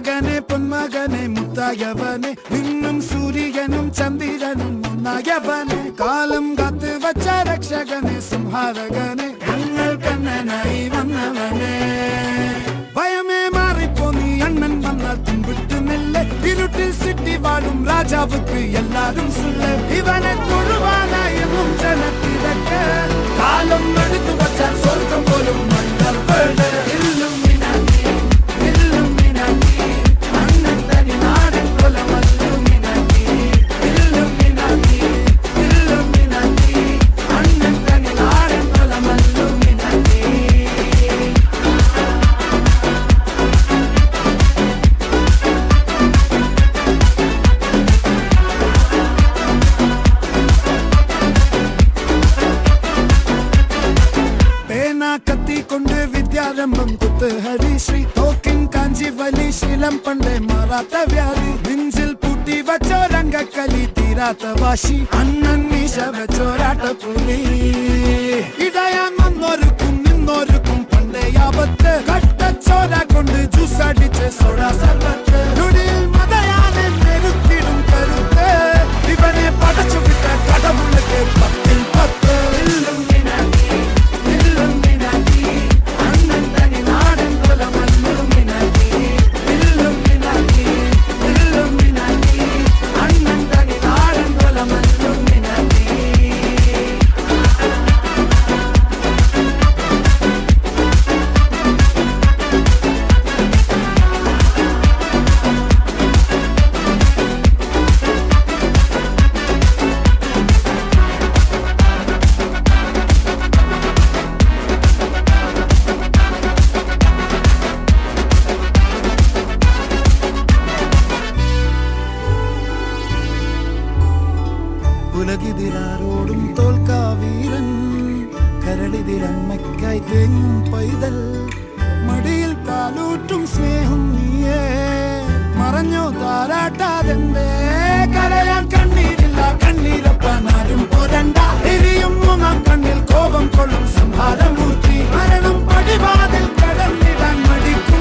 മകനെ പൊന്മകനെ മുത്തായവനെ നിന്നും സൂര്യനും ചന്ദ്രനും ഒന്നായവനെ കാലം കാത്ത് വച്ച രക്ഷകനെ സംഹാരകനെ ഞങ്ങൾ കണ്ണനായി വന്നവനെ ഭയമേ മാറിപ്പോ നീ അണ്ണൻ വന്നാൽ തുമ്പിട്ടുന്നില്ല ഇരുട്ടിൽ സിറ്റി വാഴും രാജാവുക്ക് എല്ലാരും സുല്ല ഇവനെ തൊഴുവാനായി ജനത്തിരക്ക് കാലം എടുത്തു വച്ചാൽ സ്വർഗം പോലും മണ്ണർ കത്തിക്കൊണ്ട് വിദ്യാരംഭം കുത്ത് ഹരിശ്രീ തോക്കിൻ കാഞ്ചി വലി ശീലം പണ്ടേ മാറാത്ത വ്യാധി നെഞ്ചിൽ പൂട്ടി വച്ചോരംഗക്കലി തീരാത്ത വാശി അണ്ണൻ മീശ വെച്ചോരാട്ട പുലി ഇടയാൻ വന്നോർക്കും നിന്നോർക്കും പണ്ടേ ആപത്ത് കട്ടച്ചോര കൊണ്ട് ജ്യൂസ് അടിച്ച് സോഡ സർബത്ത് നൊടിയിൽ മതയാനെ നെരുത്തിടും കരുത്ത് ഇവനെ പടച്ചു വിട്ട കടമുള്ളക്ക് 10-10 ഉലകിതിരാരോടും തോൽക്കാവീരൻ കരളിതിരമ്മയ്ക്കായി തേങ്ങും പൈതൽ മടിയിൽ പാലൂറ്റും സ്നേഹം നീയേ മറഞ്ഞോ താരാട്ടാതെന്തേ കരയാൻ കണ്ണീരില്ല കണ്ണീരപ്പാനാരും പോരണ്ട എരിയും മൂന്നാം കണ്ണിൽ കോപം കൊള്ളും സംഹാരമൂർത്തി മരണം പടിവാതിൽ കടന്നിടാൻ മടിക്കും